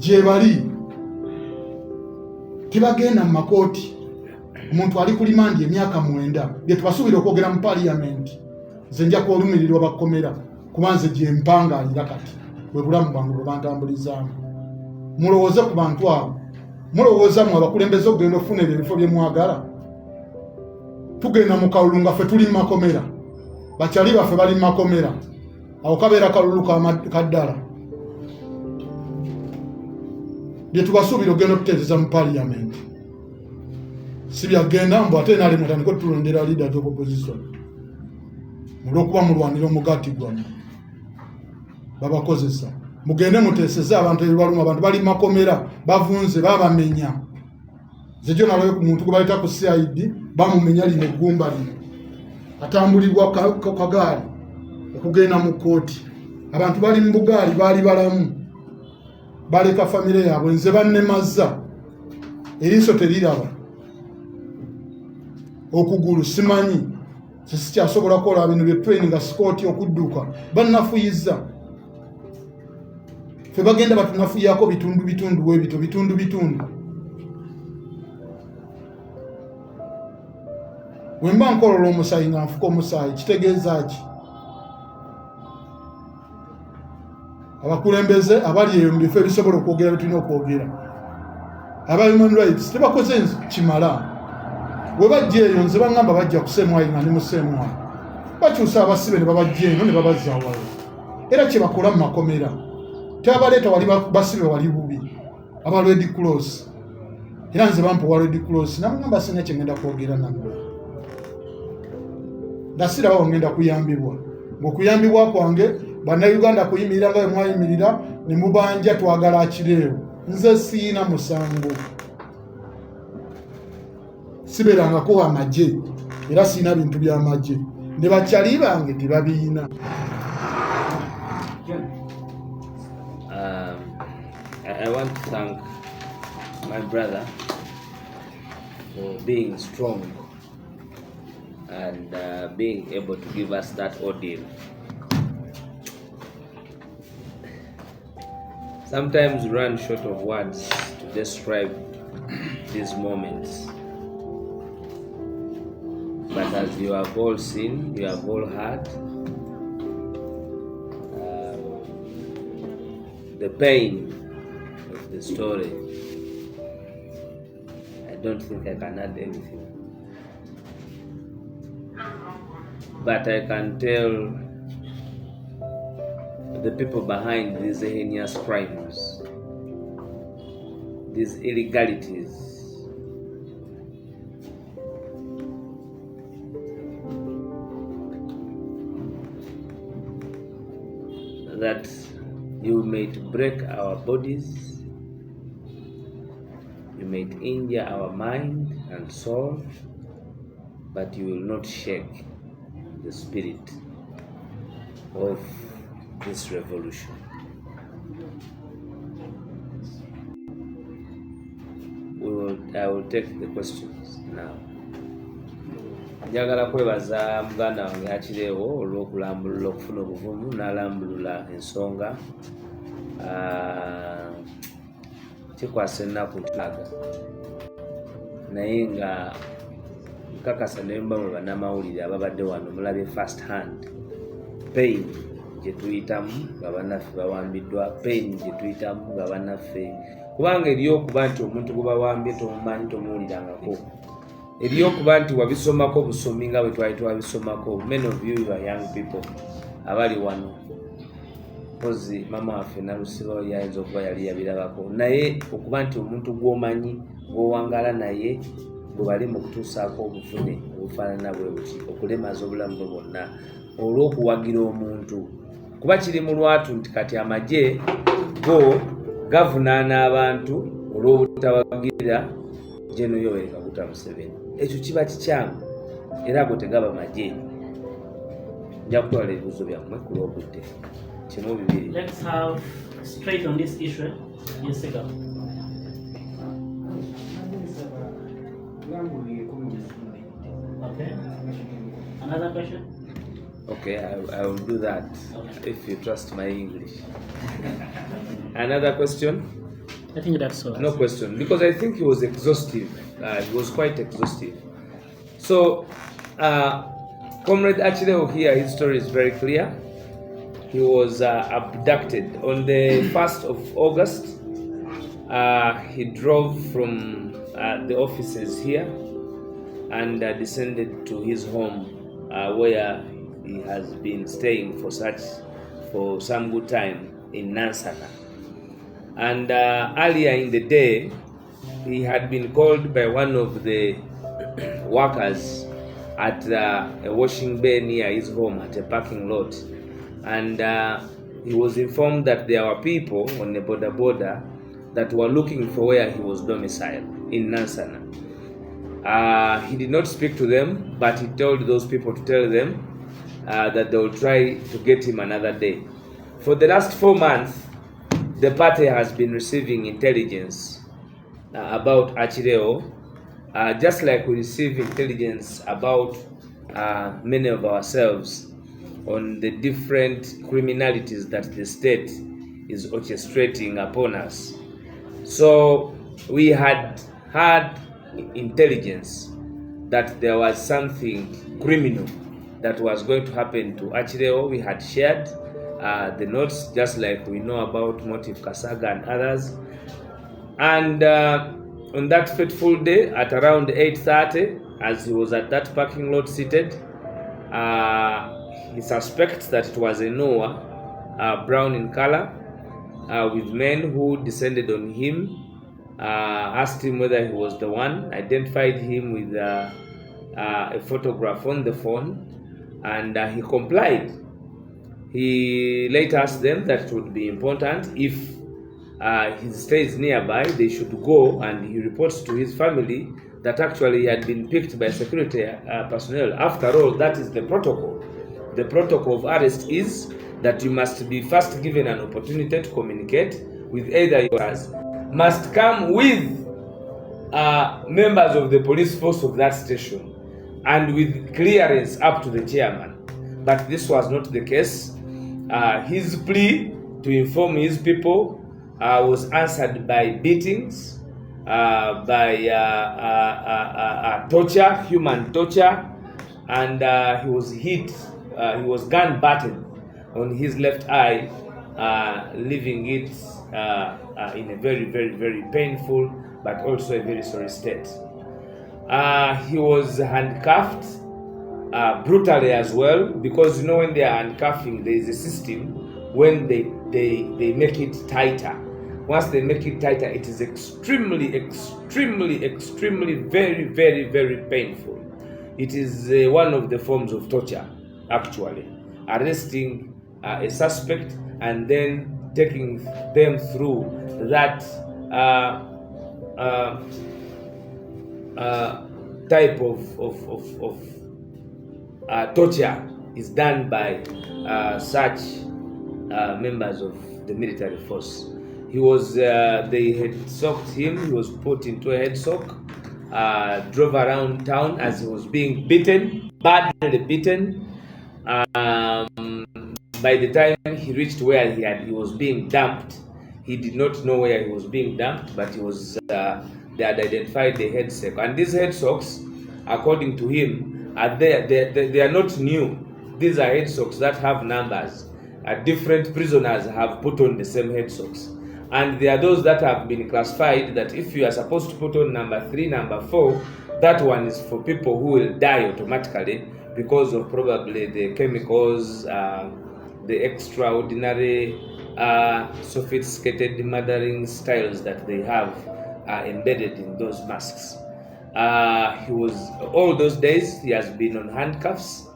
gye bali tebagenda mu makooti omuntu ali ku limandi emyaka 9 bye tubasuubira okwogera mu paliamenti nze nja kwolumirirwa bakomera kuba nze gye mpangaalira kati bwe bulamu bwange bwe bantambulizaamu mulowooze ku bantu abo mulowooza mu abakulembeze okugenda ofunira ebifo bye mwagala tugenda mu kalulu nga ffe tuli mu makomera bakyali baffe bali mu makomera awo kabeera kalulu kaddala bye tubasuubira ogenda okutereeza mu paliamenti si byagenda mbu ate naali mutandika otulondera leaders of opposition mulwokuba mulwanira omugaati gwammwe babakozesa mugende muteeseze abantu ebibaluma abantu bali makomera bavunze babamenya zejo nalayo ku muntu kubaleta ku CID bamumenya lino eggumba lino atambulibwa kagaali okugenda mu kooti abantu bali mu bugaali baali balamu baleka famire yaabwe nze bannemazza eriiso teriraba okugulu simanyi sikyasobola kukola bino bye training sikooti okudduka bannafuyizza fe bagenda batunafuyako bitundu webito bitundu wemba nkolola omusayi nga nfuka omusayi kitegeeza ki abakulembeze abali eyo mu bifo ebisobola okwogera bitulina okwogera aba human rights tebakoze kimala we bajja eyo nze baŋŋamba bajja kusemwayi nga ndi musemwayi bakyusa abasibe ne babajja eno ne babazza awala era kye bakola mu makomera tebabaleeta wali basibe wali bubi aba Red Cross era nze bampa Red Cross namuŋŋamba sina kye ngenda kwogera nammwe ndasirawo ngenda kuyambibwa ng'okuyambibwa kwange bannayuganda kuyimirira nga bwe mwayimirira ne mubanja twagala Akileo nze siina musango siberangako amagye era siina bintu by'amagye ne bakyali bange tebabiina. I want to thank my brother for being strong and being able to give us that ordeal. Sometimes we run short of words to describe these moments. But as you have all seen, you have all heard, the pain of the story, I don't think I can add anything. But I can tell the people behind these heinous crimes, these illegalities, that you may break our bodies, you may injure our mind and soul, but you will not shake the spirit of this revolution. I will take the questions now. Njagala kwebaza muganda wange Akileo olw'okulambulula okufuna obuvumu n'alambulula ensonga kikwasa ennaku ntulaga naye nga nkakasa ne mbamwe bannamawulire ababadde wano mulabye first hand pain gye tuyitamu nga bannaffe bawambiddwa, pain gye tuyitamu nga bannaffe, kubanga eryokuba nti omuntu gwe bawambye tomumanyi tomuwulirangako, eryokuba nti wabisomako busomi nga bwe twali twabisomako. Many of you are young people abali wano, kozi mama waffe Nalusiba yayinza okuba yali yabirabako, naye okuba nti omuntu gw'omanyi gw'owangala naye bwe bali mu kutuusaako obufune obufaanana bwe buti okulemaza obulamu bwe bwonna olw'okuwagira omuntu, kuba kiri mu lwatu nti kati amagye go gavunaana abantu olw'obutawagira Gen. Yoweri Kaguta Museveni. Ekyo kiba kikyamu era ago tegaba magye. Nja kutwala ebibuuzo byammwe ku lw'obudde. Kimu bibiri. Let's have straight on this issue. Yes, sir. Okay. Another question? Okay, I will do that if you trust my English. Another question? I think that's all. No question, because I think he was exhaustive. He was quite exhaustive. So, Comrade Akileo here, his story is very clear. He was abducted on the 1st of August. He drove from the offices here and descended to his home where he has been staying for some good time in Nansana. And earlier in the day, he had been called by one of the workers at a washing bay near his home at a parking lot. And he was informed that there were people on the border that were looking for where he was domiciled. in Nansana. He did not speak to them, but he told those people to tell them that they will try to get him another day. For the last 4 months, the party has been receiving intelligence about ACHILEO, just like we receive intelligence about many of ourselves on the different criminalities that the state is orchestrating upon us. So we had intelligence that there was something criminal that was going to happen to ACHILEO. We had shared the notes, just like we know about Motive Kasaga and others. And on that fateful day at around 8:30, as he was at that parking lot seated, he suspects that it was a Noah, brown in color, with men who descended on him, asked him whether he was the one, identified him with a photograph on the phone, and he complied. He later asked them that it would be important if he stays nearby, they should go, and he reports to his family that actually he had been picked by security personnel. After all, that is the protocol. The protocol of arrest is that you must be first given an opportunity to communicate with either yours, must come with members of the police force of that station, and with clearance up to the chairman. But this was not the case. His plea to inform his people was answered by beatings, by torture, human torture, and he was hit, he was gun battered on his left eye, leaving it in a very, very, very painful but also a very sorry state. He was handcuffed brutally as well, because you know when they are handcuffing, there is a system when they make it tighter. Once they make it tighter, it is extremely, very, very, very painful. It is one of the forms of torture, actually. Arresting a suspect and then taking them through that type of torture is done by such members of the military force. He was, they had socked him, he was put into a head sock, drove around town as he was being beaten, badly beaten. By the time he reached where he was being dumped, he did not know where he was being dumped, but he was, they had identified the head sock. And these head socks, according to him, they are not new. These are head socks that have numbers. Different prisoners have put on the same head socks. And there are those that have been classified that if you are supposed to put on number 3, number 4, that one is for people who will die automatically because of probably the chemicals, the extraordinary sophisticated murdering styles that they have embedded in those masks. He was, all those days, he has been on handcuffs.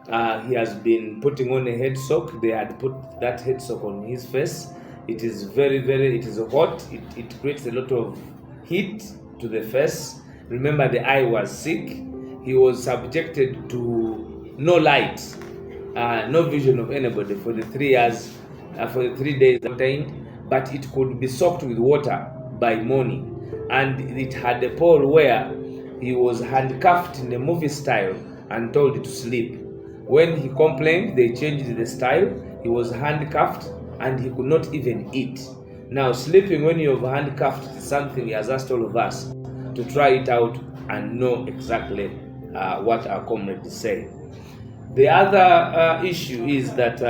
He has been putting on a head sock. They had put that head sock on his face. It is very, very, it is hot. It creates a lot of heat to the face. Remember, the eye was sick. He was subjected to no light, no vision of anybody for the 3 years, for the 3 days obtained, but it could be soaked with water by morning. And it had a pole where he was handcuffed in the movie style and told to sleep. When he complained, they changed the style. He was handcuffed and he could not even eat. Now, sleeping when you're handcuffed is something he has asked all of us to try it out and know exactly what our comrades say. The other issue is that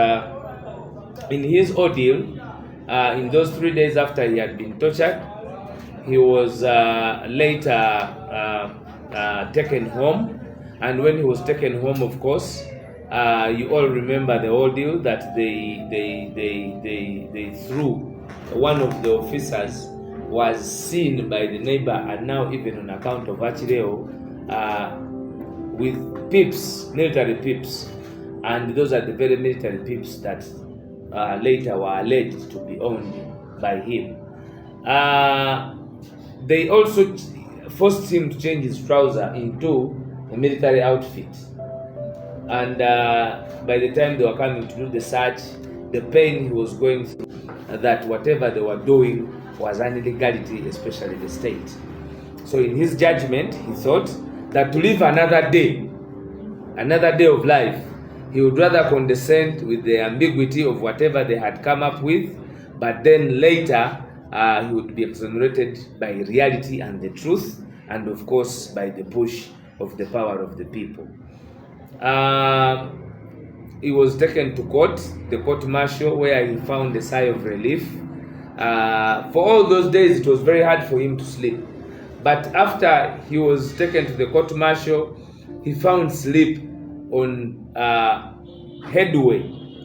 in his ordeal, in those 3 days after he had been tortured, he was later taken home. And when he was taken home, of course, you all remember the ordeal that they threw. One of the officers was seen by the neighbor, and now even on account of ACHILEO, with pips, military pips, and those are the very military pips that later were alleged to be owned by him. they also forced him to change his trouser into a military outfit. And by the time they were coming to do the search, the pain he was going through, that whatever they were doing was an illegality, especially the state. So in his judgment, he thought that to live another day of life, he would rather condescend with the ambiguity of whatever they had come up with, but then later he would be exonerated by reality and the truth, and of course by the push of the power of the people. He was taken to court, the court-martial, where he found a sigh of relief. For all those days, it was very hard for him to sleep. But after he was taken to the court-martial, he found sleep on headway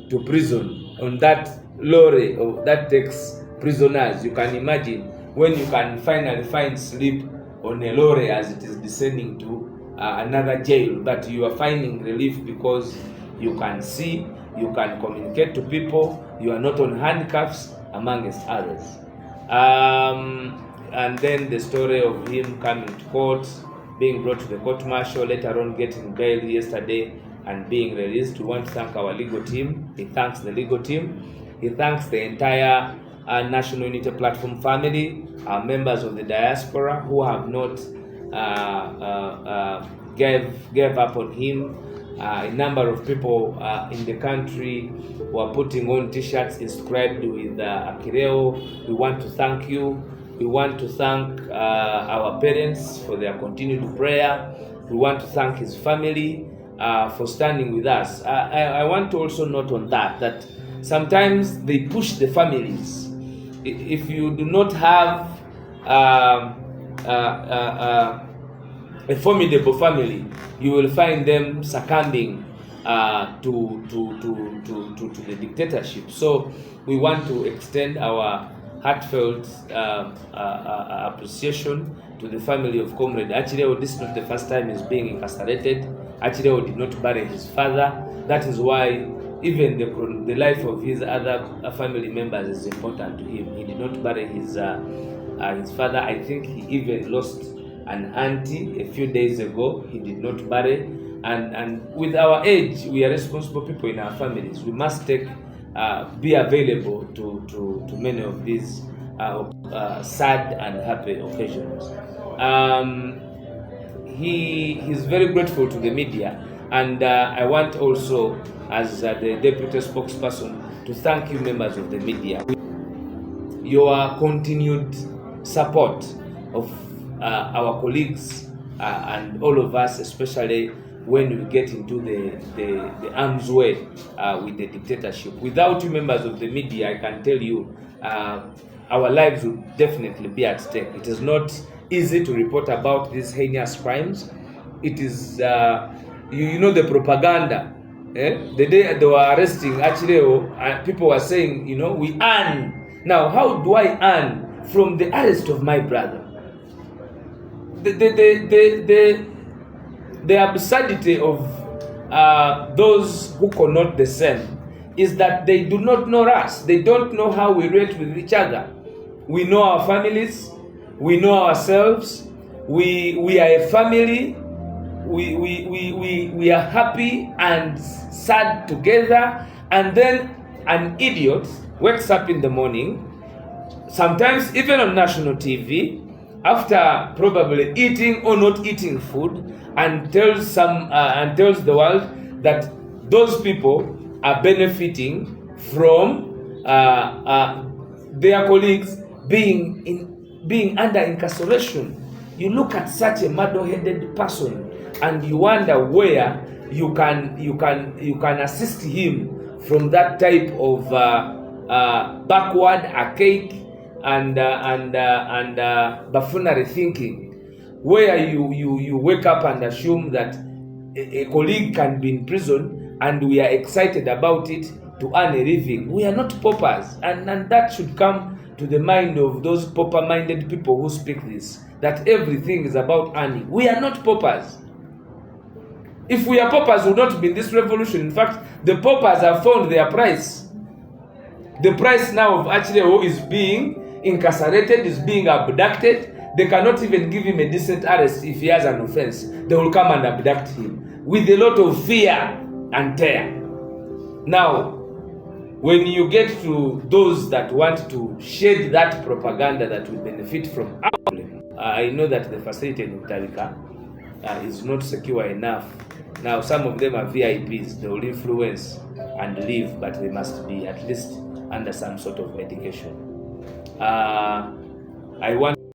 to prison, on that lorry that takes prisoners. You can imagine when you can finally find sleep on a lorry as it is descending to another jail, but you are finding relief because you can see, you can communicate to people, you are not on handcuffs, amongst others. And then the story of him coming to court, being brought to the court-martial, later on getting bail yesterday and being released. We want to thank our legal team. He thanks the legal team. He thanks the entire National Unity Platform family, our members of the diaspora who have not gave up on him. A number of people in the country who are putting on t-shirts inscribed with Akileo. We want to thank you. We want to thank our parents for their continued prayer. We want to thank his family for standing with us. I want to also note on that sometimes they push the families. If you do not have a formidable family, you will find them succumbing to the dictatorship. So we want to extend our heartfelt appreciation to the family of Comrade ACHILEO. This is not the first time he's being incarcerated. ACHILEO did not bury his father. That is why even the life of his other family members is important to him. He did not bury his father. I think he even lost an auntie a few days ago. He did not bury. And with our age, we are responsible people in our families. We must be available to many of these sad and happy occasions. He's very grateful to the media, and I want also, as the Deputy Spokesperson, to thank you, members of the media. Your continued support of our colleagues and all of us, especially when we get into the arms way with the dictatorship. Without you, members of the media, I can tell you our lives would definitely be at stake. It is not easy to report about these heinous crimes. It is, you know, the propaganda. The day they were arresting ACHILEO, people were saying, you know, we earn. Now, how do I earn from the arrest of my brother? The absurdity of those who connote the same is that they do not know us. They don't know how we relate with each other. We know our families. We know ourselves. We are a family. We are happy and sad together. And then an idiot wakes up in the morning, sometimes even on national TV, after probably eating or not eating food, and tells the world that those people are benefiting from their colleagues being under incarceration. You look at such a muddle-headed person and you wonder where you can assist him from that type of backward, archaic, and buffoonery thinking, where you wake up and assume that a colleague can be in prison and we are excited about it to earn a living. We are not paupers, and that should come to the mind of those pauper-minded people who speak this, that everything is about earning. We are not paupers. If we are paupers, we would not be in this revolution. In fact, the paupers have found their price. The price now of ACHILEO is being incarcerated, is being abducted. They cannot even give him a decent arrest if he has an offense. They will come and abduct him with a lot of fear and terror. Now, when you get to those that want to shed that propaganda that will benefit from our problem, I know that the facility in Utarika is not secure enough. Now, some of them are VIPs. They will influence and leave, but they must be at least under some sort of medication. I want